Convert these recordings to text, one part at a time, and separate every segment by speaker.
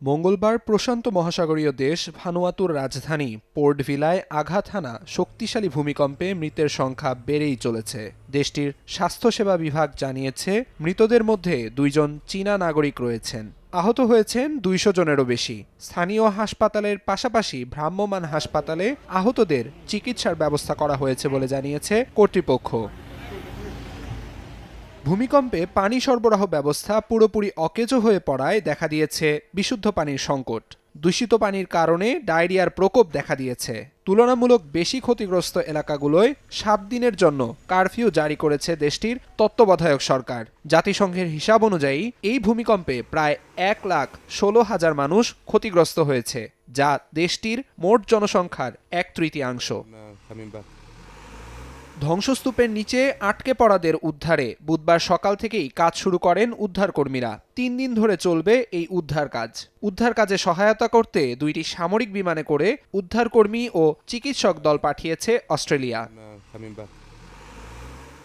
Speaker 1: মঙ্গলবার প্রশান্ত মহাসাগরীয় দেশ ভানুয়াতুর রাজধানী পোর্ট ভিলায় আঘাত হানা শক্তিশালী ভূমিকম্পে মৃতের সংখ্যা বেড়েই চলেছে। দেশটির স্বাস্থ্যসেবা বিভাগ জানিয়েছে, মৃতদের মধ্যে 2 জন চীনা নাগরিক রয়েছেন। আহত হয়েছেন 200 জনেরও বেশি। স্থানীয় হাসপাতালের পাশাপাশি ভ্রাম্যমাণ হাসপাতালে আহতদের চিকিৎসার ব্যবস্থা করা হয়েছে বলে জানিয়েছে কর্তৃপক্ষ। ভূমিকম্পে পানি সরবরাহ ব্যবস্থা পুরোপুরি অকেজো হয়ে পড়ায় দেখা দিয়েছে বিশুদ্ধ পানির সংকট। দূষিত পানির কারণে ডায়রিয়ার প্রকোপ দেখা দিয়েছে। তুলনামূলক বেশি ক্ষতিগ্রস্ত এলাকাগুলোয় 7 দিনের জন্য কারফিউ জারি করেছে দেশটির তত্ত্বাবধায়ক সরকার। জাতিসংঘের হিসাব অনুযায়ী এই ভূমিকম্পে প্রায় 1,16,000 মানুষ ক্ষতিগ্রস্ত হয়েছে, যা দেশটির মোট জনসংখ্যার 1/3। ধ্বংসস্তূপের নিচে আটকে পড়াদের উদ্ধারে বুধবার সকাল থেকেই কাজ শুরু করেন উদ্ধারকর্মীরা। 3 দিন ধরে চলবে এই উদ্ধার কাজ। উদ্ধার কাজে সহায়তা করতে 2টি সামরিক বিমানে করে উদ্ধারকর্মী ও চিকিৎসক দল পাঠিয়েছে অস্ট্রেলিয়া।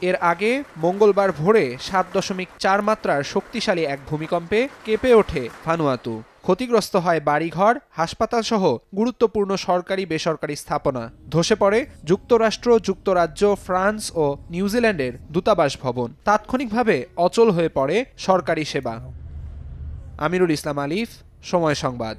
Speaker 1: এর আগে মঙ্গলবার ভোরে 7.4 মাত্রার শক্তিশালী এক ভূমিকম্পে কেঁপে ওঠে ভানুয়াতু। ক্ষতিগ্রস্ত হয় বাড়িঘর, হাসপাতাল সহ গুরুত্বপূর্ণ সরকারি বেসরকারি স্থাপনা। ধসে পড়ে যুক্তরাষ্ট্র, যুক্তরাজ্য, ফ্রান্স ও নিউজিল্যান্ডের দূতাবাস ভবন। তাৎক্ষণিকভাবে অচল হয়ে পড়ে সরকারি সেবা। আমিরুল ইসলাম আলিফ, সময় সংবাদ।